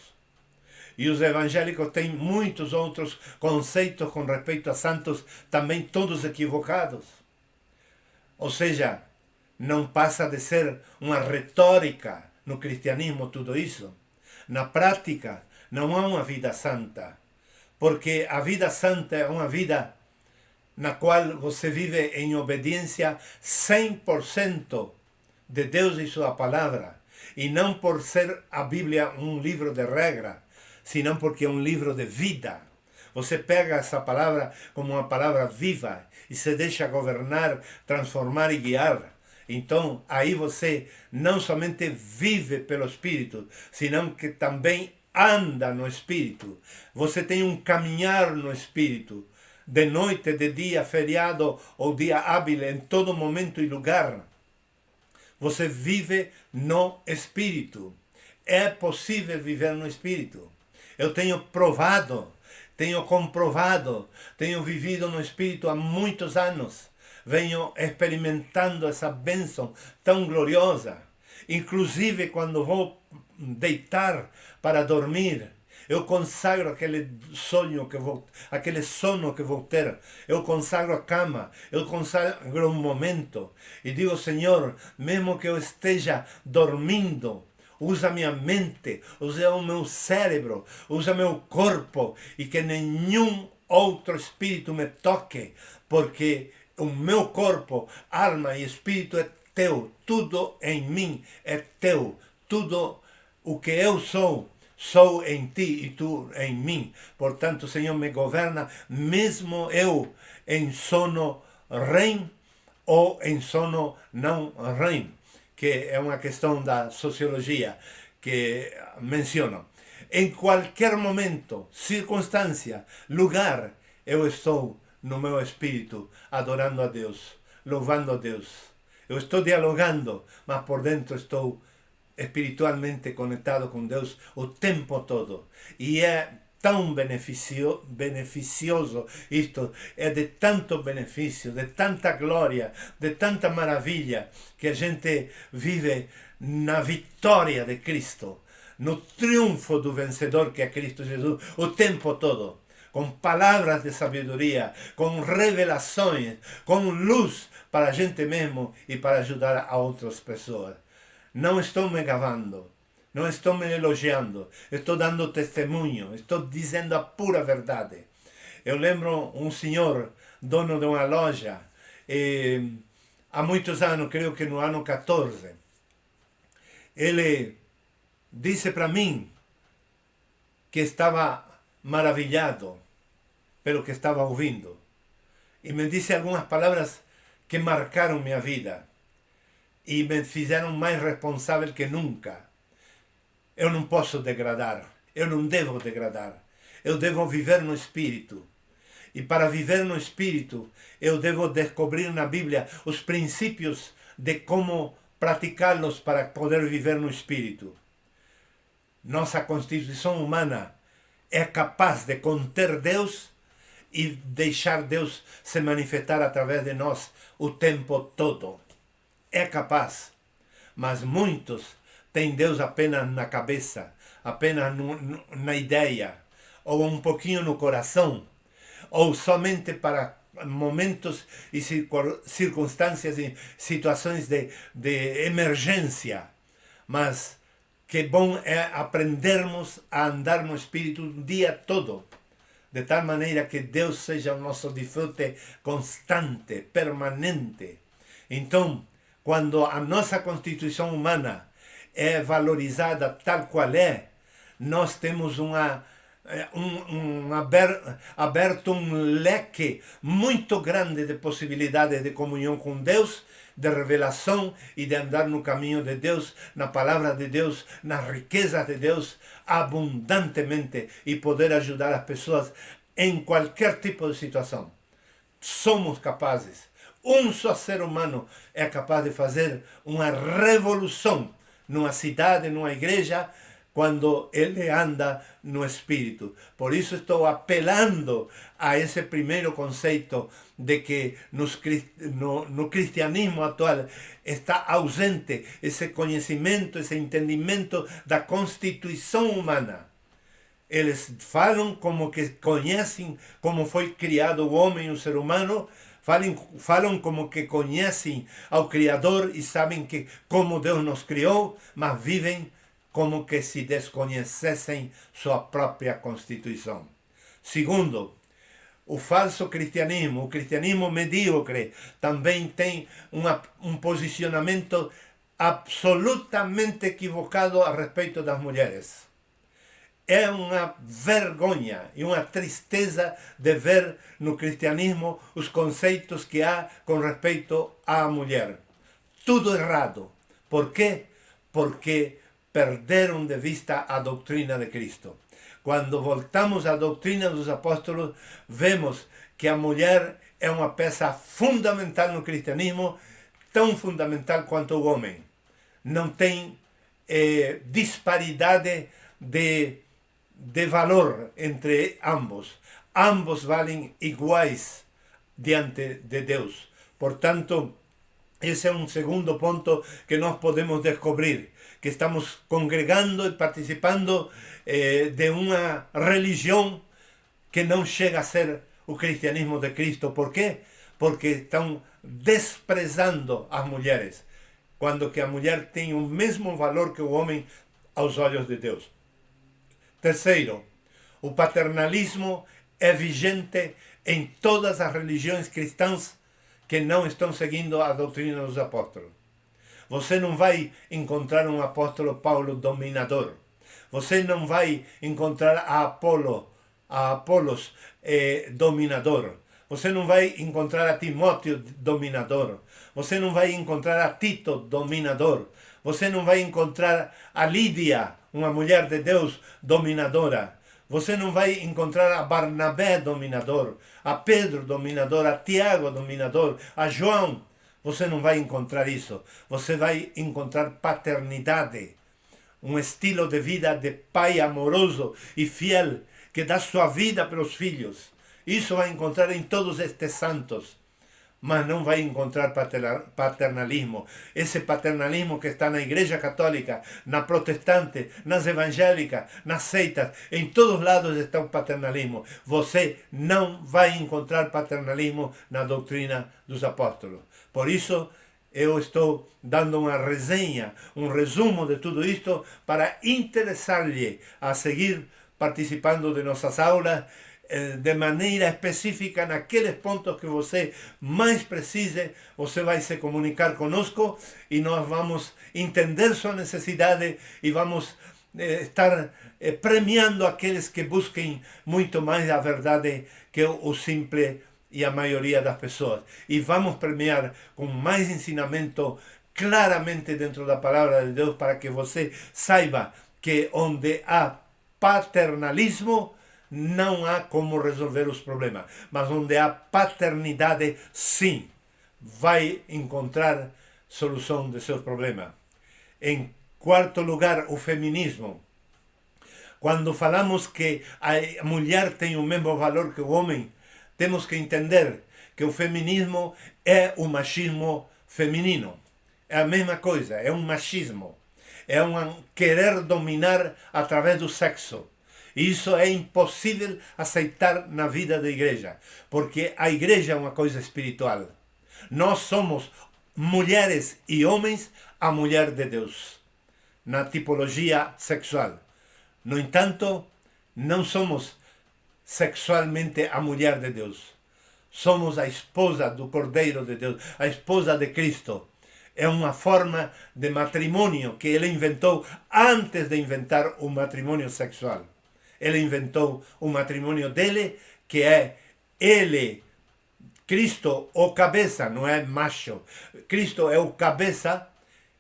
e os evangélicos têm muitos outros conceitos com respeito a santos, também todos equivocados. Ou seja, não passa de ser uma retórica no cristianismo tudo isso. Na prática, não há uma vida santa, porque a vida santa é uma vida na qual você vive em obediência 100% de Deus e sua palavra, E não por ser a Bíblia um livro de regra, senão porque é um livro de vida. Você pega essa palavra como uma palavra viva e se deixa governar, transformar e guiar. Então, aí você não somente vive pelo Espírito, senão que também anda no Espírito. Você tem um caminhar no Espírito. De noite, de dia, feriado ou dia hábil, em todo momento e lugar. Você vive no Espírito. É possível viver no Espírito. Eu tenho provado, tenho comprovado, tenho vivido no Espírito há muitos anos. Venho experimentando essa bênção tão gloriosa. Inclusive, quando vou deitar para dormir, eu consagro aquele sonho que vou, aquele sono que vou ter. Eu consagro a cama, eu consagro um momento e digo, Senhor, mesmo que eu esteja dormindo, usa minha mente, usa o meu cérebro, usa meu corpo e que nenhum outro espírito me toque, porque o meu corpo, alma e espírito é teu. Tudo em mim é teu. Tudo o que eu sou em ti e tu em mim. Portanto, Senhor, me governa, mesmo eu em sono REM ou em sono não REM, que é uma questão da sociologia que menciono. Em qualquer momento, circunstância, lugar, eu estou no meu espírito adorando a Deus, louvando a Deus. Eu estou dialogando, mas por dentro estou espiritualmente conectado com Deus o tempo todo. E é tão beneficioso isto, é de tanto benefício, de tanta glória, de tanta maravilha, que a gente vive na vitória de Cristo, no triunfo do vencedor que é Cristo Jesus, o tempo todo. Com palavras de sabedoria, com revelações, com luz para a gente mesmo e para ajudar a outras pessoas. Não estou me gabando, não estou me elogiando, estou dando testemunho, estou dizendo a pura verdade. Eu lembro um senhor, dono de uma loja, há muitos anos, creio que no ano 14, ele disse para mim que estava maravilhado pelo que estava ouvindo. E me disse algumas palavras que marcaram minha vida e me fizeram mais responsável que nunca. Eu não posso degradar, eu não devo degradar, eu devo viver no Espírito. E para viver no Espírito, eu devo descobrir na Bíblia os princípios de como praticá-los para poder viver no Espírito. Nossa constituição humana é capaz de conter Deus e deixar Deus se manifestar através de nós o tempo todo. É capaz, mas muitos têm Deus apenas na cabeça, apenas na ideia, ou um pouquinho no coração, ou somente para momentos e circunstâncias e situações de emergência. Mas que bom é aprendermos a andar no Espírito o dia todo, de tal maneira que Deus seja o nosso desfrute constante, permanente. Então, quando a nossa constituição humana é valorizada tal qual é, nós temos aberto um leque muito grande de possibilidades de comunhão com Deus, de revelação e de andar no caminho de Deus, na palavra de Deus, nas riquezas de Deus, abundantemente, e poder ajudar as pessoas em qualquer tipo de situação. Somos capazes. Um só ser humano é capaz de fazer uma revolução numa cidade, numa igreja, quando ele anda no Espírito. Por isso estou apelando a esse primeiro conceito de que no cristianismo atual está ausente esse conhecimento, esse entendimento da constituição humana. Eles falam como que conhecem como foi criado o homem, o ser humano, falam como que conhecem ao Criador e sabem que como Deus nos criou, mas vivem como que se desconhecessem sua própria constituição. Segundo, o falso cristianismo, o cristianismo medíocre, também tem um posicionamento absolutamente equivocado a respeito das mulheres. É uma vergonha e uma tristeza de ver no cristianismo os conceitos que há com respeito à mulher. Tudo errado. Por quê? Porque perderam de vista a doutrina de Cristo. Quando voltamos à doutrina dos apóstolos, vemos que a mulher é uma peça fundamental no cristianismo, tão fundamental quanto o homem. Não tem disparidade de valor entre ambos. Ambos valem iguais diante de Deus. Portanto, esse é um segundo ponto que nós podemos descobrir, que estamos congregando e participando de uma religião que não chega a ser o cristianismo de Cristo. Por quê? Porque estão desprezando as mulheres, quando que a mulher tem o mesmo valor que o homem aos olhos de Deus. Terceiro, o paternalismo é vigente em todas as religiões cristãs que não estão seguindo a doutrina dos apóstolos. Você não vai encontrar um apóstolo Paulo dominador. Você não vai encontrar a Apolos dominador. Você não vai encontrar a Timóteo dominador. Você não vai encontrar a Tito dominador. Você não vai encontrar a Lídia, uma mulher de Deus dominadora. Você não vai encontrar a Barnabé dominador, a Pedro dominador, a Tiago dominador, a João. Você não vai encontrar isso. Você vai encontrar paternidade, um estilo de vida de pai amoroso e fiel, que dá sua vida pelos filhos. Isso vai encontrar em todos estes santos. Mas não vai encontrar paternalismo. Esse paternalismo que está na Igreja Católica, na Protestante, nas evangélicas, nas seitas, em todos lados está o paternalismo. Você não vai encontrar paternalismo na doutrina dos apóstolos. Por isso, eu estou dando uma resenha, um resumo de tudo isto para interessar-lhe a seguir participando de nossas aulas de maneira específica naqueles pontos que você mais precise. Você vai se comunicar conosco e nós vamos entender sua necessidade e vamos estar premiando aqueles que busquem muito mais a verdade que o simples e a maioria das pessoas. E vamos premiar com mais ensinamento claramente dentro da palavra de Deus, para que você saiba que onde há paternalismo não há como resolver os problemas, mas onde há paternidade, sim, vai encontrar solução de seus problemas. Em quarto lugar, o feminismo. Quando falamos que a mulher tem o mesmo valor que o homem, temos que entender que o feminismo é o machismo feminino. É a mesma coisa, é um machismo. É um querer dominar através do sexo. E isso é impossível aceitar na vida da igreja, porque a igreja é uma coisa espiritual. Nós somos mulheres e homens, a mulher de Deus, na tipologia sexual. No entanto, não somos sexualmente a mulher de Deus. Somos a esposa do Cordeiro de Deus, a esposa de Cristo. É uma forma de matrimônio que ele inventou antes de inventar o matrimônio sexual. Ele inventou o matrimônio dele, que é ele, Cristo, o cabeça, não é macho. Cristo é o cabeça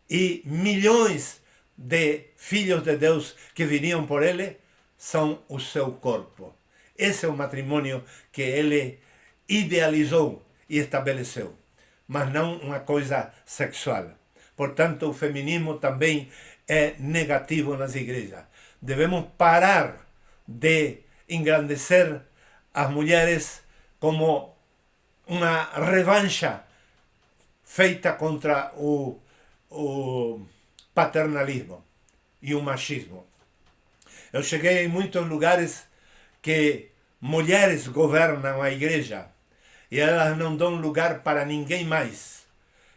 e milhões de filhos de Deus que viriam por ele são o seu corpo. Esse é o matrimônio que ele idealizou e estabeleceu, mas não uma coisa sexual. Portanto, o feminismo também é negativo nas igrejas. Devemos parar de engrandecer as mulheres como uma revancha feita contra o paternalismo e o machismo. Eu cheguei em muitos lugares que mulheres governam a igreja e elas não dão lugar para ninguém mais.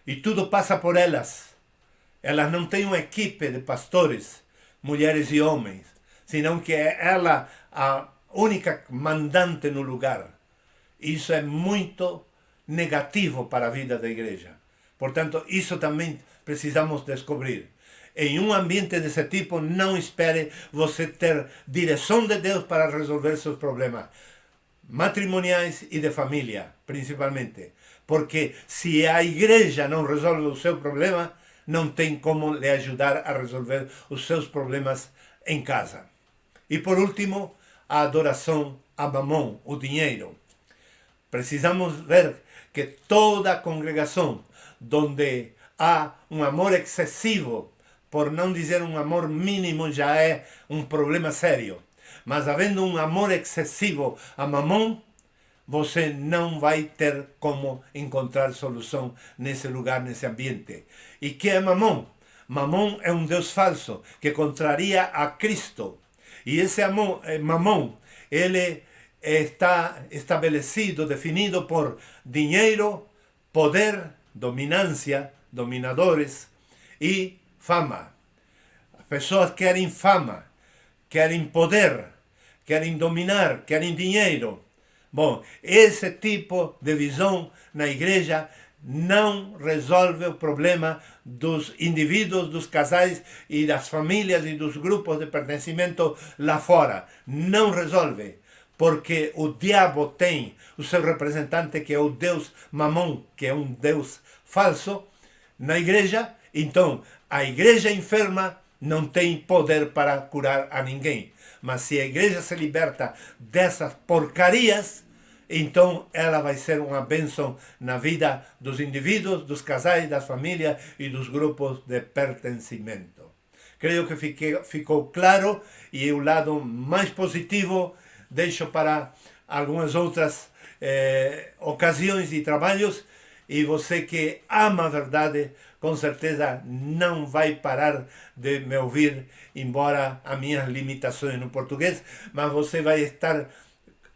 E tudo passa por elas. Elas não têm uma equipe de pastores, mulheres e homens, senão que é ela a única mandante no lugar. Isso é muito negativo para a vida da igreja. Portanto, isso também precisamos descobrir. Em um ambiente desse tipo, não espere você ter direção de Deus para resolver seus problemas matrimoniais e de família, principalmente. Porque se a igreja não resolve o seu problema, não tem como lhe ajudar a resolver os seus problemas em casa. E por último, a adoração a Mamon, o dinheiro. Precisamos ver que toda congregação onde há um amor excessivo, por não dizer um amor mínimo, já é um problema sério. Mas havendo um amor excessivo a Mamon, você não vai ter como encontrar solução nesse lugar, nesse ambiente. E que é Mamon? Mamon é um Deus falso que contraria a Cristo. E esse amor, Mamon, ele está estabelecido, definido por dinheiro, poder, dominância, dominadores e fama. As pessoas querem fama, querem poder, querem dominar, querem dinheiro. Bom, esse tipo de visão na igreja não resolve o problema dos indivíduos, dos casais e das famílias e dos grupos de pertencimento lá fora. Não resolve, porque o diabo tem o seu representante, que é o Deus Mamon, que é um Deus falso, na igreja. Então, a igreja enferma não tem poder para curar a ninguém. Mas se a igreja se liberta dessas porcarias, então ela vai ser uma bênção na vida dos indivíduos, dos casais, das famílias e dos grupos de pertencimento. Creio que ficou claro, e o lado mais positivo deixo para algumas outras ocasiões e trabalhos. E você que ama a verdade, com certeza não vai parar de me ouvir, embora as minhas limitações no português, mas você vai estar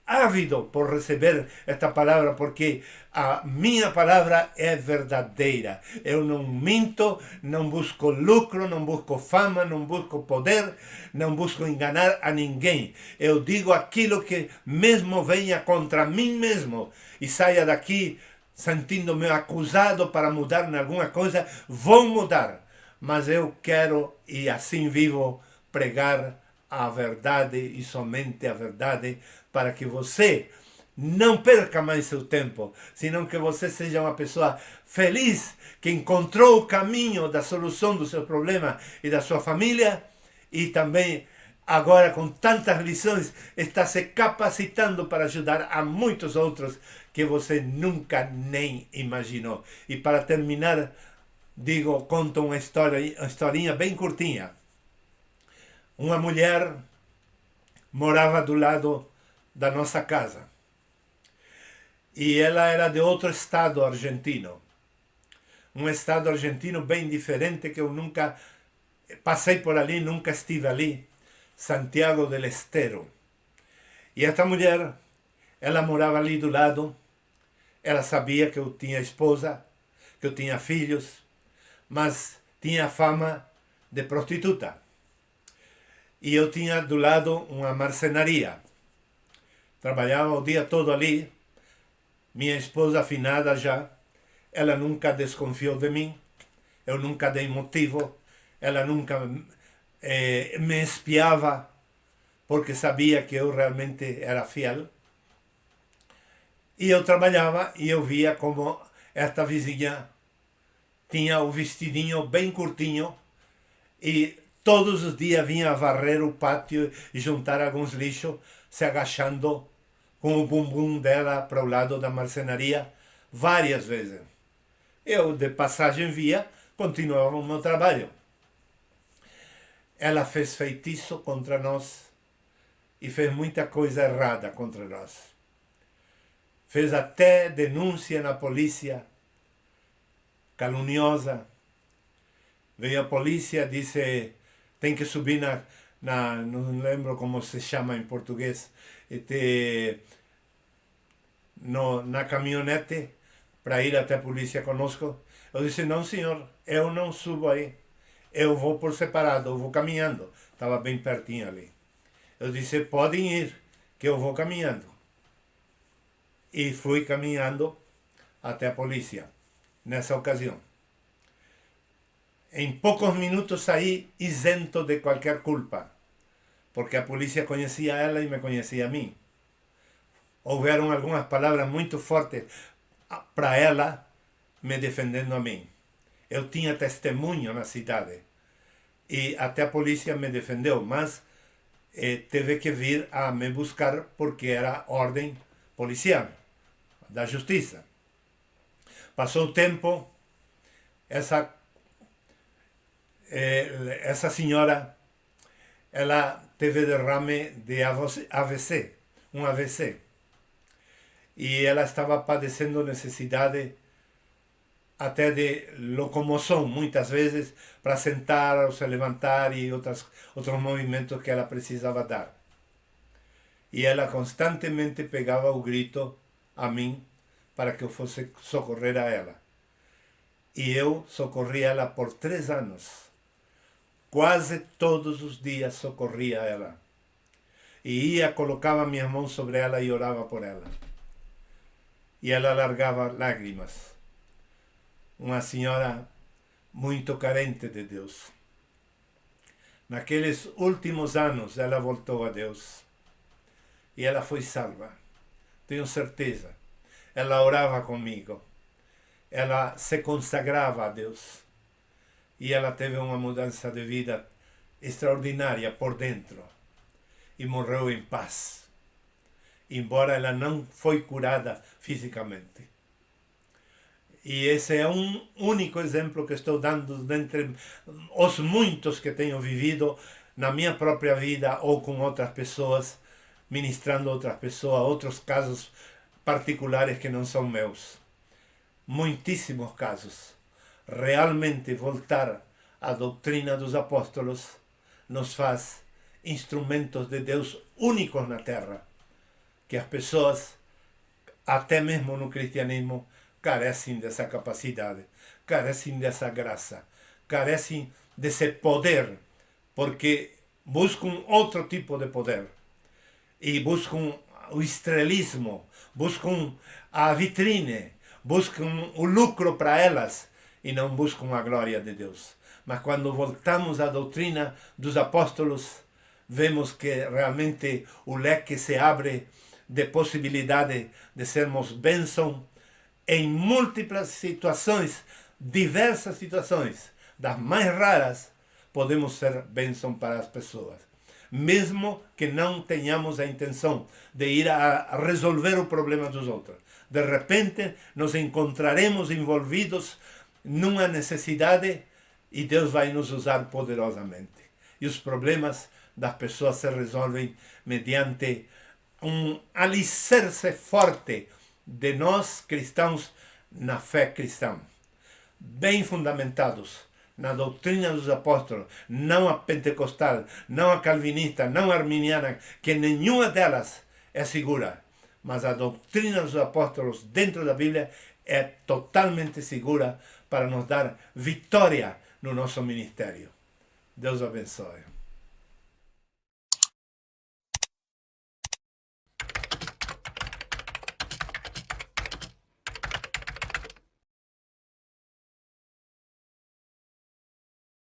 ávido por receber esta palavra, porque a minha palavra é verdadeira. Eu não minto, não busco lucro, não busco fama, não busco poder, não busco enganar a ninguém. Eu digo aquilo que mesmo venha contra mim mesmo e saia daqui sentindo-me acusado para mudar em alguma coisa, vou mudar. Mas eu quero, e assim vivo, pregar a verdade e somente a verdade, para que você não perca mais seu tempo, senão que você seja uma pessoa feliz, que encontrou o caminho da solução do seu problema e da sua família, e também agora com tantas lições está se capacitando para ajudar a muitos outros que você nunca nem imaginou. E para terminar, conto uma historinha bem curtinha. Uma mulher morava do lado da nossa casa. E ela era de outro estado argentino. Um estado argentino bem diferente, que eu nunca passei por ali, nunca estive ali. Santiago del Estero. E esta mulher, ela morava ali do lado. Ela sabia que eu tinha esposa, que eu tinha filhos, mas tinha fama de prostituta. E eu tinha do lado uma marcenaria. Trabalhava o dia todo ali. Minha esposa, afinada já, ela nunca desconfiou de mim. Eu nunca dei motivo. Ela nunca me espiava, porque sabia que eu realmente era fiel. E eu trabalhava e eu via como esta vizinha tinha o vestidinho bem curtinho e todos os dias vinha varrer o pátio e juntar alguns lixos, se agachando com o bumbum dela para o lado da marcenaria várias vezes. Eu, de passagem, via, continuava o meu trabalho. Ela fez feitiço contra nós e fez muita coisa errada contra nós. Fez até denúncia na polícia, caluniosa. Veio a polícia, disse, tem que subir não lembro como se chama em português, na caminhonete para ir até a polícia conosco. Eu disse, não senhor, eu não subo aí. Eu vou por separado, eu vou caminhando. Estava bem pertinho ali. Eu disse, podem ir, que eu vou caminhando. E fui caminhando até a polícia, nessa ocasião. em poucos minutos saí isento de qualquer culpa, porque a polícia conhecia ela e me conhecia a mim. Houveram algumas palavras muito fortes para ela, me defendendo a mim. Eu tinha testemunho na cidade e até a polícia me defendeu, mas teve que vir a me buscar porque era ordem policial da justiça. Passou o tempo, essa senhora, ela teve derrame de AVC, um AVC. E ela estava padecendo necessidade até de locomoção, muitas vezes, para sentar ou se levantar e outros movimentos que ela precisava dar. E ela constantemente pegava o grito a mim para que eu fosse socorrer a ela. E eu socorri ela por 3 anos. Quase todos os dias socorria ela. E ia, colocava minhas mãos sobre ela e orava por ela. E ela largava lágrimas. Uma senhora muito carente de Deus. Naqueles últimos anos ela voltou a Deus. E ela foi salva. Tenho certeza. Ela orava comigo. Ela se consagrava a Deus. E ela teve uma mudança de vida extraordinária por dentro. E morreu em paz. Embora ela não foi curada fisicamente. E esse é um único exemplo que estou dando dentre os muitos que tenho vivido na minha própria vida ou com outras pessoas, ministrando outras pessoas, outros casos particulares que não são meus. Muitíssimos casos. Realmente voltar à doutrina dos apóstolos nos faz instrumentos de Deus únicos na terra, que as pessoas, até mesmo no cristianismo, carecem dessa capacidade, carecem dessa graça, carecem desse poder, porque buscam outro tipo de poder e buscam o estrelismo, buscam a vitrine, buscam o lucro para elas e não buscam a glória de Deus. Mas quando voltamos à doutrina dos apóstolos, vemos que realmente o leque se abre de possibilidade de sermos bênção em múltiplas situações, diversas situações, das mais raras, podemos ser bênção para as pessoas. Mesmo que não tenhamos a intenção de ir a resolver o problema dos outros. De repente, nos encontraremos envolvidos numa necessidade e Deus vai nos usar poderosamente. E os problemas das pessoas se resolvem mediante um alicerce forte de nós cristãos na fé cristã. Bem fundamentados na doutrina dos apóstolos, não a pentecostal, não a calvinista, não a arminiana, que nenhuma delas é segura. Mas a doutrina dos apóstolos dentro da Bíblia é totalmente segura para nos dar vitória no nosso ministério. Deus abençoe.